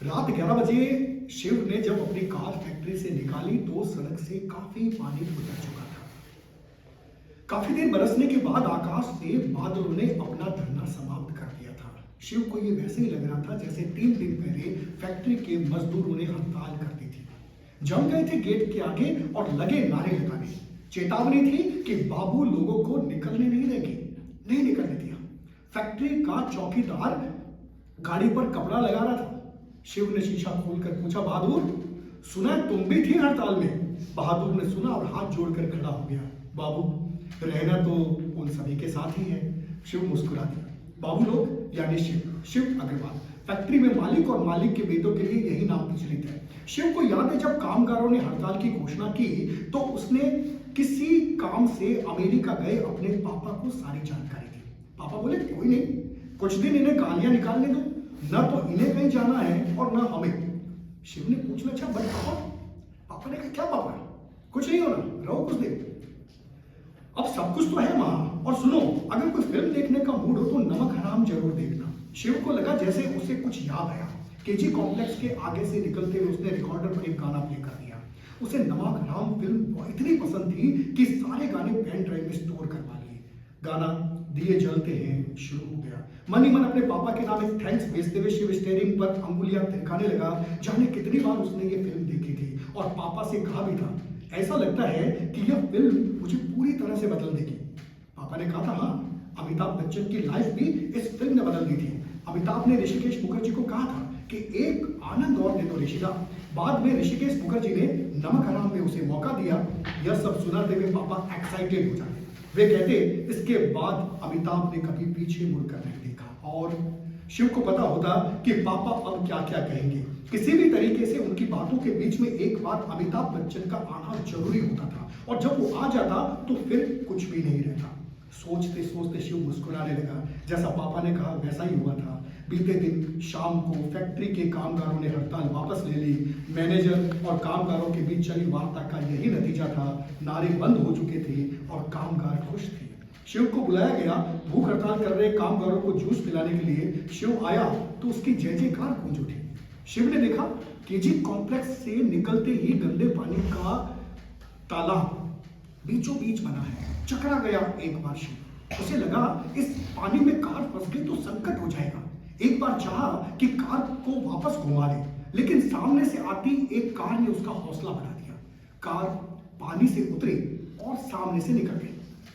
रात 11 बजे शिव ने जब अपनी कार फैक्ट्री से निकाली तो सड़क से काफी पानी उतर चुका था। काफी देर बरसने के बाद आकाश से बादलों ने अपना धरना समाप्त कर दिया था। शिव को ये वैसे ही लग रहा था जैसे 3 दिन पहले फैक्ट्री के मजदूरों ने हड़ताल कर दी थी। जम गए थे गेट के आगे और लगे नारे लगाने। चेतावनी थी कि बाबू लोगों को निकलने नहीं देंगे, नहीं निकलने दिया। फैक्ट्री का चौकीदार गाड़ी पर कपड़ा लगा रहा था। शिव ने शीशा खोलकर पूछा, बहादुर सुना तुम भी थी हड़ताल में? बहादुर ने सुना और हाथ जोड़कर खड़ा हो गया। बाबू, रहना तो उन सभी के साथ ही है। शिव मुस्कुरा दिया। बाबू लोग यानी शिव अग्रवाल। फैक्ट्री में मालिक और मालिक के बेटों के लिए यही नाम प्रचलित है। शिव को याद है जब कामगारों ने हड़ताल की घोषणा की तो उसने किसी काम से अमेरिका गए अपने पापा को सारी जानकारी दी। पापा बोले कोई नहीं, कुछ दिन इन्हें गालियां निकालने दो, ना तो इन्हें कहीं जाना है और ना हमें। शिव ने पूछना, अच्छा बट पापा? पापा ने कहा, क्या पापा, कुछ नहीं होना, रहो कुछ देर, अब सब कुछ तो है मां। और सुनो, अगर कोई फिल्म देखने का मूड हो तो नमक हराम जरूर देखना। शिव को लगा जैसे उसे कुछ याद आया। केजी कॉम्प्लेक्स के आगे से निकलते हुए उसने रिकॉर्डर पर एक गाना प्ले कर दिया। उसे नमक हराम फिल्म इतनी पसंद थी कि सारे गाने पेन ड्राइव में स्टोर करवा लिए। गाना दिए जलते हैं शुरू हो गया। मन ही मन अपने पापा के नाम एक थैंक्स भेजते हुए शिव स्टीयरिंग पर अंगुलियां थिरकाने लगा। जाने कितनी बार उसने ये फिल्म देखी थी और पापा से कहा भी था, ऐसा लगता है कि यह फिल्म मुझे पूरी तरह से बदल देगी। पापा ने कहा था, हाँ, अमिताभ बच्चन की लाइफ भी इस फिल्म ने बदल दी थी। अमिताभ ने ऋषिकेश मुखर्जी को कहा था कि एक आनंद और दे दो ऋषिका। बाद में ऋषिकेश मुखर्जी ने नमक हराम में उसे मौका दिया। यह सब सुनाते हुए पापा एक्साइटेड हो जाते। वे कहते, इसके बाद अमिताभ ने कभी पीछे मुड़कर नहीं देखा। और शिव को पता होता कि पापा अब क्या क्या कहेंगे। किसी भी तरीके से उनकी बातों के बीच में एक बार अमिताभ बच्चन का आना जरूरी होता था और जब वो आ जाता तो फिर कुछ भी नहीं रहता। सोचते सोचते शिव मुस्कुराने लगा। जैसा पापा ने कहा वैसा ही हुआ था। बीते दिन शाम को फैक्ट्री के कामगारों ने हड़ताल वापस ले ली। मैनेजर और कामगारों के बीच चली वार्ता का यही नतीजा था। नारे बंद हो चुके थे और कामगार खुश थे। शिव को बुलाया गया। भूख हड़ताल कर रहे कामगारों को जूस पिलाने के लिए शिव आया तो उसकी जय जयकार गूंज उठी। शिव ने देखा केजी कॉम्प्लेक्स से निकलते ही गंदे पानी का तालाब बीचों बीच बना है। चकरा गया एक बार शिव। उसे लगा इस पानी में कार फंस गई तो संकट हो जाएगा। एक बार चाहा कि कार को वापस घुमा ले, लेकिन सामने से आती एक कार ने उसका हौसला बढ़ा दिया। कार पानी से उतरी और सामने से निकल गई।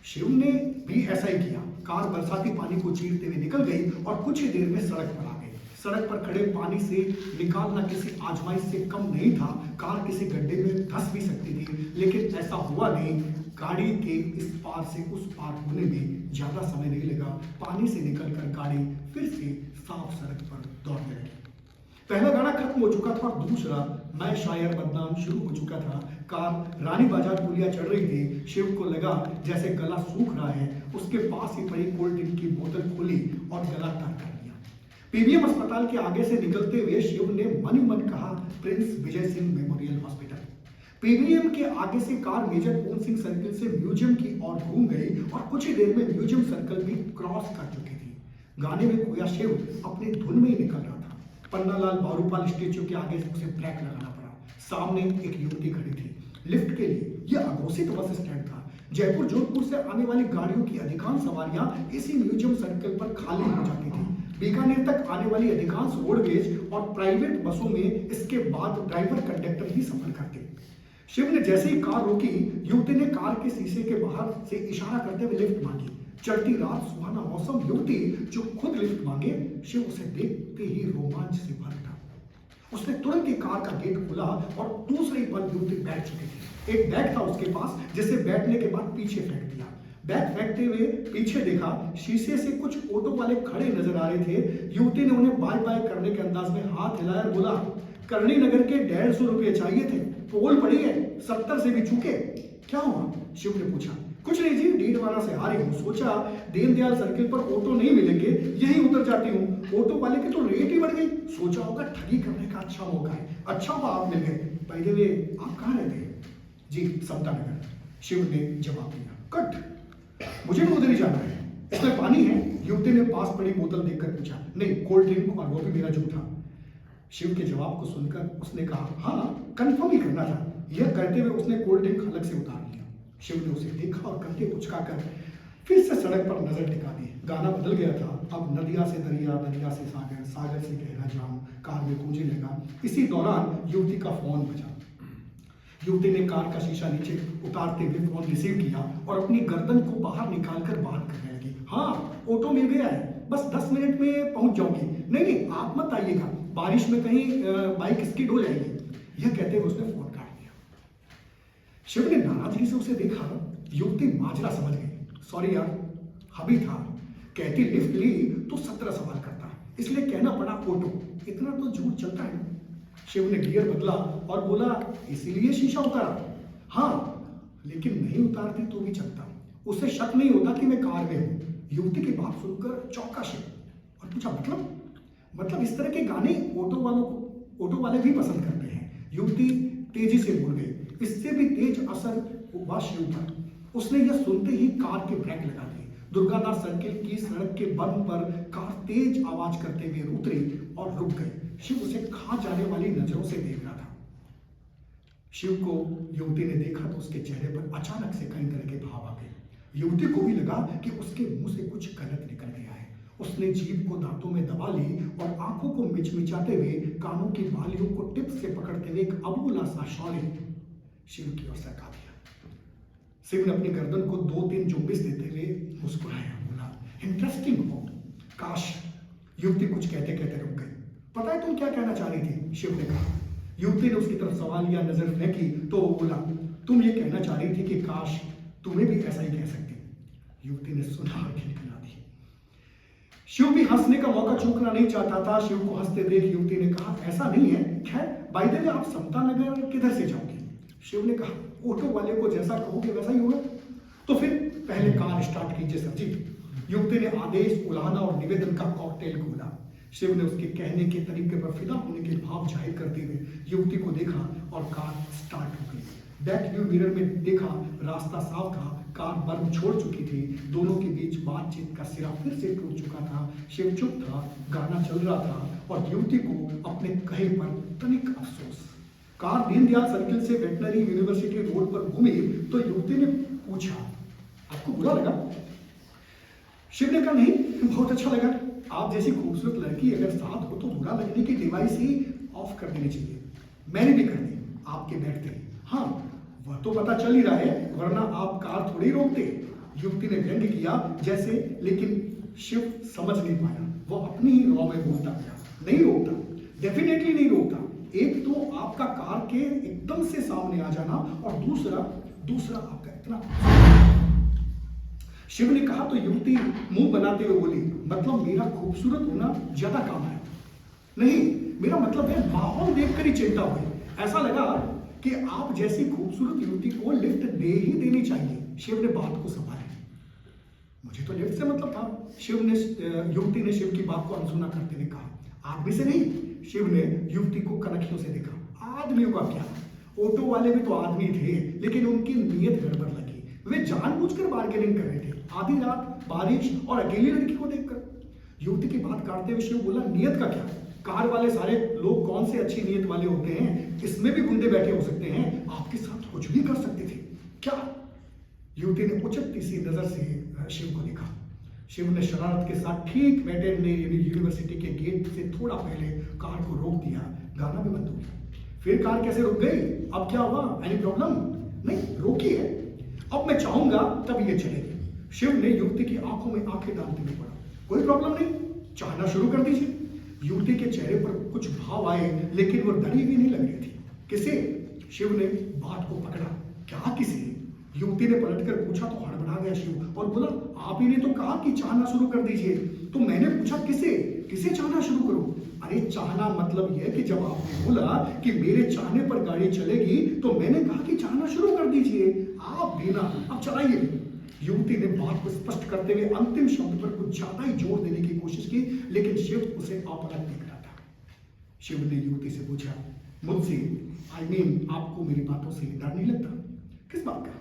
शिव ने भी ऐसा ही किया। कार बरसाती पानी को चीरते हुए निकल गई और कुछ ही देर में सड़क पर आ गई। सड़क पर खड़े पानी से निकालना किसी आजमाइश से कम नहीं था। कार किसी गड्ढे में धंस भी सकती थी, लेकिन ऐसा हुआ नहीं। गाड़ी के इस पार से उस पार होने में ज्यादा समय नहीं लगा। पानी से निकलकर गाड़ी फिर से साफ सड़क पर दौड़ने लगी। पहला गाना खत्म हो चुका था और दूसरा मैं शायर बदनाम शुरू हो चुका था। कार रानी बाजार पुलिया चढ़ रही थी। शिव को लगा जैसे गला सूख रहा है। उसके पास ही पड़ी कोल्ड ड्रिंक की बोतल खोली और गला तर कर लिया। पीबीएम अस्पताल के आगे से निकलते हुए शिव ने मन ही मन कहा, Prince Vijay Singh memorial hospital. PBM के आगे से कार मेजर पूर्ण सिंह सर्किल से म्यूजियम की ओर घूम गई और कुछ ही देर में म्यूजियम सर्कल भी क्रॉस कर चुकी थी। गाने में खोया शिव अपनी धुन में ही निकल रहा था। पन्नालाल बारूपाल स्टेच्यू के आगे उसे ब्रेक लगाना पड़ा। सामने एक युवती खड़ी थी लिफ्ट के लिए। यह अघोषित बस स्टैंड था। जयपुर जोधपुर से आने वाली गाड़ियों की अधिकांश सवारियां इसी म्यूजियम सर्कल पर खाली हो जाती थी। बीकानेर तक आने वाली अधिकांश रोडवेज और प्राइवेट बसों में इसके बाद ड्राइवर कंडक्टर ही सफर करते। शिव ने जैसे ही कार रोकी, युवती ने कार के शीशे के बाहर से इशारा करते हुए लिफ्ट मांगी। चढ़ती रात, सुहाना मौसम, युवती जो खुद लिफ्ट मांगे। शिव उसे देखते ही रोमांच से भर उठा। उसने तुरंत ही कार का गेट खोला और दूसरे पल युवती बैठ चुकी थी। एक बैग था उसके पास जिसे बैठने के बाद पीछे फेंक दिया। बैग फेंकते हुए पीछे देखा, शीशे से कुछ ऑटो वाले खड़े नजर आ रहे थे। युवती ने उन्हें बाय बाय करने के अंदाज में हाथ हिलाया और बोला, करणी नगर के 150 रुपये चाहिए थे, पोल पड़ी है, 70 से भी चूके। क्या हुआ? शिव ने पूछा। कुछ नहीं जी, डीडवाना से आ रही हूँ। सोचा दीनदयाल सर्किल पर ऑटो नहीं मिलेंगे, यही उतर जाती हूँ। ऑटो वाले की तो रेट ही बढ़ गई। सोचा होगा ठगी करने का अच्छा मौका है। अच्छा हुआ आप मिल गए। पहले वे आप कहाँ रहते हैं? जी समता नगर। शिव ने जवाब दिया। कट, मुझे भी उधर ही जाना है। इसमें पानी है? युवती ने पास पड़ी बोतल देखकर पूछा। नहीं, कोल्ड ड्रिंक और वो भी मेरा जूठा। शिव के जवाब को सुनकर उसने कहा, हाँ कंफर्म ही करना था। यह कहते हुए उसने कोल्ड ड्रिंक अलग से उतार लिया। शिव ने उसे देखा और कंधे उचकाकर फिर से सड़क पर नजर टिका दी। गाना बदल गया था। अब नदिया से दरिया, दरिया से सागर, सागर से गहरा जाम कार में गूंजने लगा। इसी दौरान युवती का फोन बजा। युवती ने कार का शीशा नीचे उतारते हुए फोन रिसीव किया और अपनी गर्दन को बाहर निकालकर बात करने लगी। हाँ, ऑटो मिल गया है, बस 10 मिनट में पहुंच जाऊंगी। नहीं नहीं, आप मत आइएगा, बारिश में कहीं बाइक स्किड हो जाएगी। यह कहते हुए उसने फोन काट दिया। शिव ने नाराजगी से उसे देखा। युवती माजरा समझ गई। सॉरी यार, हबी था, कहती लिफ्ट ली तो 17 सवाल करता, इसलिए कहना पड़ा ऑटो। इतना तो झूठ चलता है। शिव ने गियर बदला और बोला, इसीलिए शीशा उतारा? हाँ, लेकिन नहीं उतारती तो भी चलता। उसे शक नहीं होता कि मैं कार में हूं। युवती की बात सुनकर चौंका शिव और पूछा, मतलब इस तरह के गाने ऑटो वाले भी पसंद करते हैं। युवती तेजी से बोल गई। इससे भी तेज असर हुआ शिव पर। उसने यह सुनते ही कार के ब्रेक लगा दिए। दुर्गादास सर्किल की सड़क के बंद पर कार तेज आवाज करते हुए उतरी और रुक गई। शिव उसे खा जाने वाली नजरों से देख रहा था। शिव को युवती ने देखा तो उसके चेहरे पर अचानक से कई तरह के भाव आ गए। युवती को भी लगा कि उसके मुंह से कुछ गलत निकल गया है। उसने जीभ को दांतों में दबा ली और आंखों को मिचमिचाते हुए कानों की बालियों को टिप से पकड़ते हुए एक अबूला सा शौर्य शिव की ओर सरका दिया। शिव ने अपनी गर्दन को 2-3 जुम्बिश देते हुए मुस्कुराया, बोला, इंटरेस्टिंग हो। काश। युवती कुछ कहते कहते रुक गई। पता है तुम क्या कहना चाह रही थी? शिव ने कहा। युवती ने उसकी तरफ सवालिया नजर फेंकी तो वो बोला, तुम ये कहना चाह रही थी कि काश तुम्हें भी ऐसा ही कह सकती। युवती ने सुना और खिलखिला दी। शिव भी हंसने का मौका चूकना नहीं चाहता था। शिव को हंसते देख युवती ने कहा, ऐसा नहीं है। खैर, बाय द वे आप समता नगर किधर से जाओगे? शिव ने कहा, ऑटो वाले को जैसा कहोगे वैसा ही होगा। तो फिर पहले कार स्टार्ट कीजिए सर जी। युवती ने आदेश, उलाहना और निवेदन का कॉकटेल खोला। शिव ने उसके कहने के तरीके पर फिदा होने के भाव जाहिर करते हुए युवती को देखा और कार स्टार्ट हो गई। बैक व्यू मिरर में देखा, रास्ता साफ था, कार बर्फ छोड़ चुकी थी। दोनों के बीच बातचीत का सिरा फिर से टूट चुका था। शिव चुप था, गाना चल रहा था और युवती को अपने कहे पर तनिक अफसोस। कार दीनदयाल सर्किल से वेटनरी यूनिवर्सिटी रोड पर घूमी तो युवती ने पूछा, आपको बुरा लगा? शिव ने कहा, नहीं, बहुत अच्छा लगा। आप जैसी खूबसूरत लड़की अगर साथ हो तो बुरा लगने की डिवाइस ही ऑफ कर देनी चाहिए। मैंने भी कर दी आपके बैठते ही। हाँ, वह तो पता चल ही रहा है, वरना आप कार थोड़ी रोकते। युवती ने व्यंग्य किया जैसे, लेकिन शिव समझ नहीं पाया। वो अपनी ही रॉ में बोलता गया, नहीं रोकता, डेफिनेटली नहीं रोकता। एक तो आपका कार के एकदम से सामने आ जाना और दूसरा आपका इतना। शिव ने कहा तो युवती मुंह बनाते हुए बोली, मतलब मेरा खूबसूरत होना ज्यादा काम है? नहीं, मेरा मतलब है माहौल देखकर ही चिंता हुई। ऐसा लगा कि आप जैसी खूबसूरत युवती को लिफ्ट दे ही देनी चाहिए। शिव ने बात को संभाला। मुझे तो लिफ्ट से मतलब था। युवती ने शिव की बात को अनसुना करते हुए कहा, आदमी से नहीं। शिव ने युवती को कनखियों से देखा। आदमियों का क्या, ऑटो वाले भी तो आदमी थे, लेकिन उनकी नीयत गड़बड़ लगी। वे जानबूझकर बार्गेनिंग कर रहे थे, आधी रात, बारिश और अकेली लड़की को देखकर। युवती की बात काटते हुए शिव बोला, नीयत का क्या? कार वाले सारे लोग कौन से अच्छी नीयत वाले होते हैं? इसमें भी गुंडे बैठे हो सकते हैं, आपके साथ कुछ भी कर सकते थे क्या? युवती ने उचकती सी नजर से शिव को देखा। शिव ने शरारत के साथ ठीक वेटरनरी यूनिवर्सिटी के गेट से थोड़ा पहले कार को रोक दिया। गाना भी बंद हो गया। फिर कार कैसे रुक गई? अब क्या हुआ? Any problem? नहीं, रोकी है। अब मैं चाहूंगा तब ये चलेगी। शिव ने युवती की आंखों में आंखें डालते हुए पड़ा, कोई प्रॉब्लम नहीं, चाहना शुरू कर दीजिए। युवती के चेहरे पर कुछ भाव आए, लेकिन वो डरी हुई नहीं लग रही थी। किसे? शिव ने बात को पकड़ा। क्या किसे? युवती ने पलटकर पूछा तो हड़बड़ा गया शिव और बोला, आप ही ने तो कहा कि चाहना शुरू कर दीजिए। तो मैंने पूछा किसे चाहना शुरू करूं? अरे चाहना मतलब यह कि जब आपने बोला कि मेरे चाहने पर गाड़ी चलेगी तो मैंने कहा कि चाहना शुरू कर दीजिए। आप भी ना, अब चलाइए। युवती ने बात को स्पष्ट करते हुए अंतिम शब्द पर कुछ ज्यादा ही जोर देने की कोशिश की, लेकिन शिव उसे अपलक देख रहा था। शिव ने युवती से पूछा, मुझसे आपको मेरी बातों से डर नहीं लगता? किस बात का?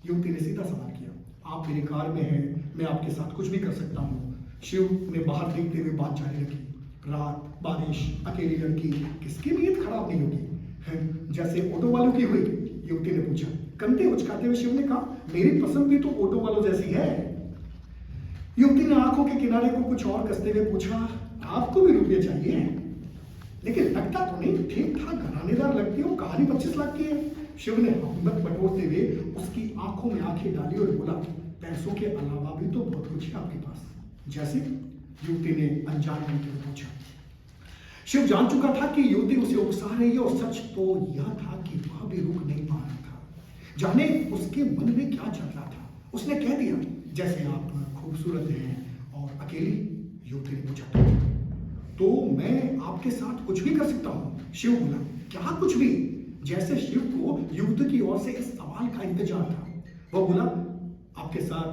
युवती ने सीधा सवाल किया। आप मेरी कार में हैं, मैं आपके साथ कुछ भी कर सकता हूँ। शिव ने बाहर देखते हुए बात जारी रखी। रात, बारिश, अकेली लड़की, किसकी नीयत खराब नहीं होगी? जैसे ऑटो वालों की हुई? युवती ने पूछा। कंधे उचकाते हुए शिव ने कहा, मेरी पसंद भी तो ऑटो वालों जैसी है। युवती ने आंखों के किनारे को कुछ और कसते हुए पूछा, आपको भी रुपये चाहिए? लेकिन लगता तो नहीं, ठीक ठाक घरानेदार लगती हो, कहानी 25 लाख की है। शिव ने हिम्मत बटोरते हुए उसकी आंखों में आंखें डाली और बोला, पैसों के अलावा भी तो बहुत कुछ है आपके पास। जैसे? युवती ने अनजान बनते हुए पूछा। शिव जान चुका था कि युवती उसे उकसा रही है और सच तो यह था कि वह भी रुक नहीं पा रहा था। जाने उसके मन में क्या चल रहा था। उसने कह दिया, जैसे आप खूबसूरत हैं और अकेली। युवती ने पूछा, तो मैं आपके साथ कुछ भी कर सकता हूं? शिव बोला, क्या कुछ भी? जैसे शिव को युवती की ओर से इस सवाल का इंतजार था। वह बोला, आपके साथ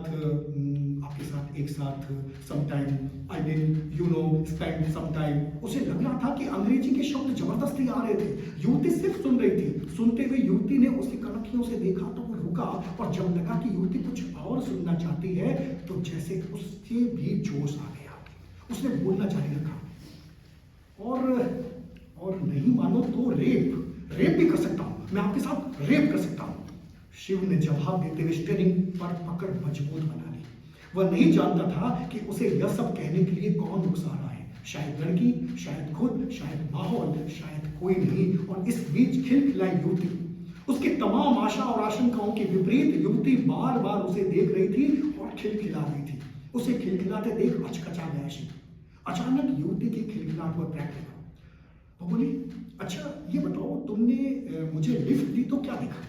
एक साथ sometime, I mean you know spend sometime. उसे लग रहा था कि अंग्रेजी के शब्द जबरदस्ती आ रहे थे। युवती सिर्फ सुन रही थी। सुनते हुए युवती ने उसकी कनखियों से देखा तो वो रुका, और जब लगा कि युवती कुछ और सुनना चाहती है तो जैसे उससे भी जोश आ गया। उसने बोलना जारी रखा, और नहीं मानो तो रेप भी कर सकता हूं, मैं आपके साथ रेप कर सकता हूं। शिव ने जवाब देते हुए स्टीयरिंग पर पकड़ मजबूत बना ली। वह नहीं जानता था कि उसे यह सब कहने के लिए कौन उकसा रहा है। शायद लड़की, शायद खुद, शायद माहौल, शायद कोई नहीं। और इस बीच खिलखिलाई युवती, उसकी तमाम आशा और आशंकाओं के विपरीत युवती बार बार उसे देख रही थी और खिलखिला रही थी। उसे खिलखिलाते देख अचकचा गया शिव। अचानक युवती की खिलखिलाहट पर ब्रेक लगा। वो बोली, अच्छा ये बताओ, तुमने मुझे लिफ्ट दी तो क्या दिखा?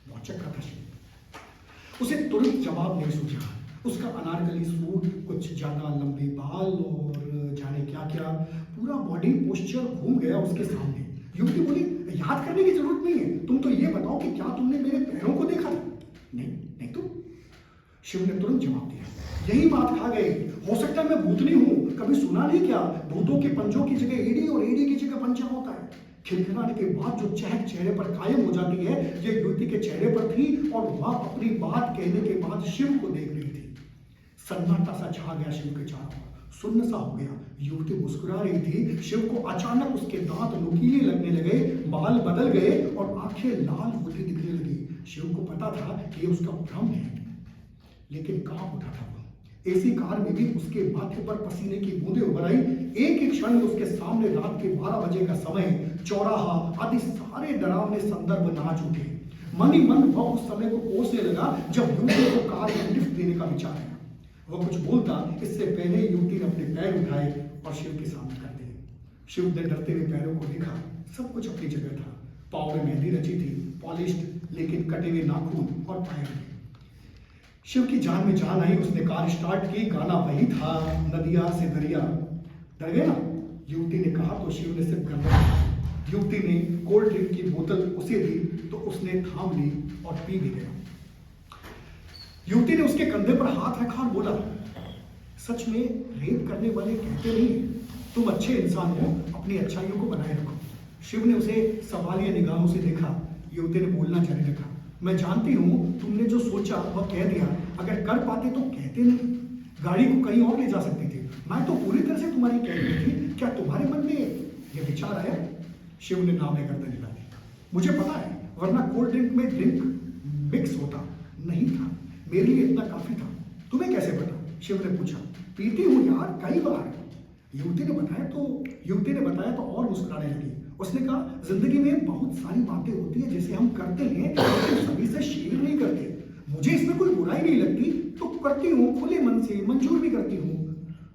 बहुत चक्कर था शिव। उसे तुरंत जवाब नहीं सूझा। उसका अनारकली सूट, कुछ ज्यादा लंबे बाल और जाने क्या क्या, पूरा बॉडी पोस्चर घूम गया उसके सामने। युवती बोली, याद करने की जरूरत नहीं है, तुम तो ये बताओ कि क्या तुमने मेरे पैरों को देखा? नहीं तो। शिव ने तुरंत जवाब दिया, यही बात खा गए। हो सकता है मैं भूतनी हूं, कभी सुना नहीं क्या, भूतों के पंजों की जगह एड़ी और एड़ी की जगह पंजा होता है। खिलखिलाने के बाद जो चहक चेहरे पर कायम हो जाती है, ये युवती के चेहरे पर थी, और वह अपनी बात कहने के बाद शिव को देख रही थी। सन्नाटा सा छा गया शिव के चारों ओर, सुन्न सा हो गया। युवती मुस्कुरा रही थी। शिव को अचानक उसके दांत नुकीले लगने लगे, बाल बदल गए और आंखें लाल होती दिखने लगी। शिव को पता था कि उसका भ्रम है, लेकिन कांप उठा था। एसी कार में भी उसके माथे पर पसीने की बूंदें उभर आई। एक ही क्षण में उसके सामने रात के 12 बजे का समय, चौराहा आदि सारे डरावने संदर्भ नाच उठे। मन ही मन वह उस समय को कोसने लगा जब युवती को कार में लिफ्ट देने का विचार आया। वह कुछ बोलता इससे पहले युवती ने अपने पैर उठाए और शिव के सामने कर दिए। शिव ने डरते हुए पैरों को देखा। सब कुछ अपनी जगह था। पाँव में मेहंदी रची थी, पॉलिश्ड लेकिन कटे हुए नाखून और पैर में। शिव की जान में जान आई। उसने कार स्टार्ट की। गाना वही था, नदिया से दरिया। डर गए ना? युवती ने कहा तो शिव ने सिर्फ गर्दन हिलाई। युवती ने कोल्ड ड्रिंक की बोतल उसे दी तो उसने थाम ली और पी भी गया। युवती ने उसके कंधे पर हाथ रखा और बोला, सच में रेप करने वाले कहते नहीं, तुम अच्छे इंसान हो, अपनी अच्छाइयों को बनाए रखो। शिव ने उसे सवालिया निगाहों से देखा। युवती ने बोलना जारी रखा, मैं जानती हूं तुमने जो सोचा वह कह दिया। अगर कर पाते तो कहते नहीं, गाड़ी को कहीं और ले जा सकते थे। मैं तो पूरी तरह से तुम्हारी कह रही थी। क्या तुम्हारे मन में यह विचार आया? शिव ने नाम में गर्दन हिला दी। मुझे पता है, वरना कोल्ड ड्रिंक में ड्रिंक मिक्स होता नहीं था। मेरे लिए इतना काफी था। तुम्हें कैसे पता? शिव ने पूछा। पीती हूँ यार, कई बार। युवती ने बताया तो और मुस्कुराने लगी। उसने कहा, जिंदगी में बहुत सारी बातें होती है जिसे हम करते हैं, लेकिन सभी से शेयर नहीं करते। मुझे इसमें कोई बुराई नहीं लगती तो करती हूँ, खुले मन से मंजूर भी करती हूँ।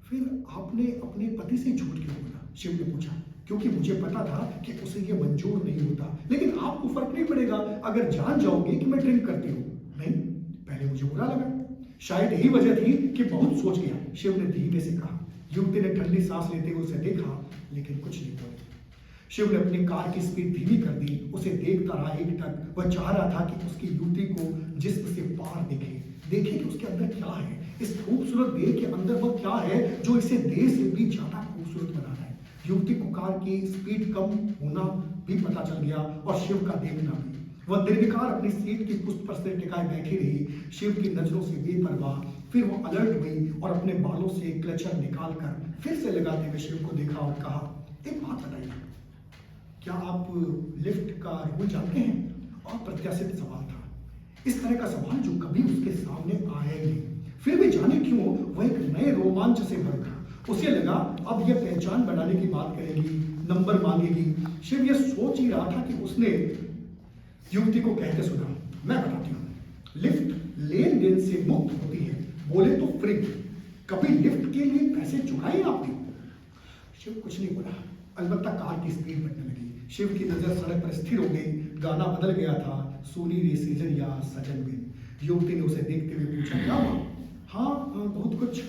फिर आपने अपने पति से झूठ क्यों बोला? शिव ने पूछा। क्योंकि मुझे पता था कि उसे ये मंजूर नहीं होता। लेकिन आपको फर्क नहीं पड़ेगा अगर जान जाओगे कि मैं ड्रिंक करती हूँ। नहीं, पहले मुझे बुरा लगा। शायद यही वजह थी कि बहुत सोच गया, शिव ने धीमे से कहा। युवती ने ठंडी सांस लेते हुए उसे देखा, लेकिन कुछ नहीं बोली। शिव ने अपनी कार की स्पीड धीमी कर दी। उसे देखता रहा एकटक। वह चाह रहा था कि उसकी युवती को जिस्म से पार देखे कि उसके अंदर क्या है। इस खूबसूरत देह के अंदर वह क्या है जो इसे देह से भी ज्यादा खूबसूरत बना रहा है। युवती को कार की स्पीड कम होना भी पता चल गया और शिव का देखना भी। वह निर्विकार अपनी सीट की पुष्ट पर से टिकाए बैठी रही, शिव की नजरों से बेपरवाह। फिर वो अलर्ट हुई और अपने बालों से क्लचर निकालकर फिर से लगाते हुए शिव को देखा और कहा, एक बात बताइए, क्या आप लिफ्ट का रूल जानते हैं? अप्रत्याशित सवाल था, इस तरह का सवाल जो कभी उसके सामने आया ही नहीं। फिर भी जाने क्यों वह एक नए रोमांच से भर उठा। उसे लगा अब यह पहचान बनाने की बात करेगी, नंबर मांगेगी। शिव यह सोच ही रहा था कि उसने युवती को कहते सुना, मैं बताती हूँ, लिफ्ट लेन देन से मुक्त होती है, बोले तो फ्री। कभी लिफ्ट के लिए पैसे चुकाए आपने? शिव कुछ नहीं बोला, अलबत्ता कार की स्पीड बढ़ने लगी। शिव की नजर सड़क पर स्थिर हो गई। गाना बदल गया था, सोनी रे सीजन या सजन बिन। युवती ने उसे देखते हुए पूछा, क्या हुआ? हाँ बहुत कुछ।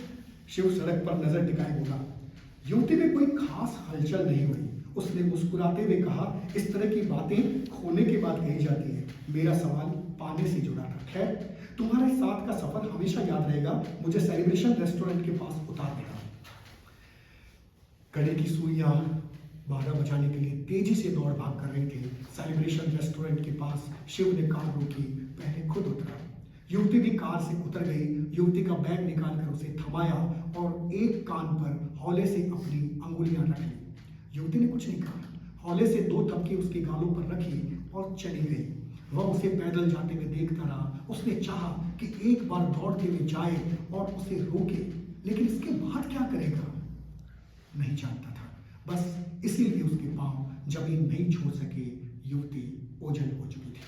शिव सड़क पर नजर टिकाए बोला। युवती में कोई खास हलचल नहीं हुई। उसने मुस्कुराते हुए कहा, इस तरह की बातें खोने के बाद कही जाती है। मेरा सवाल पाने से जुड़ा था। खैर, तुम्हारे साथ का सफर हमेशा याद रहेगा। मुझे सेलिब्रेशन रेस्टोरेंट के पास उतार देगा। घड़ी की सुइयां 12 बजाने के लिए तेजी से दौड़ भाग कर रही थी। सेलिब्रेशन रेस्टोरेंट के पास शिव ने कार रोकी, पहले खुद उतरा। युवती भी कार से उतर गई। युवती का बैग निकालकर उसे थमाया और एक कान पर हौले से अपनी अंगुलियां रख ली। युवती ने कुछ नहीं कहा। हौले से 2 थपकी उसके गालों पर रखी और चली गई। वह उसे पैदल जाते हुए देखता रहा। उसने चाहा कि एक बार दौड़ते हुए जाए और उसे रोके, लेकिन इसके बाद क्या करेगा नहीं जानता था। बस इसीलिए उसके पांव जमीन नहीं छोड़ सके। युवती ओझल हो चुकी थी।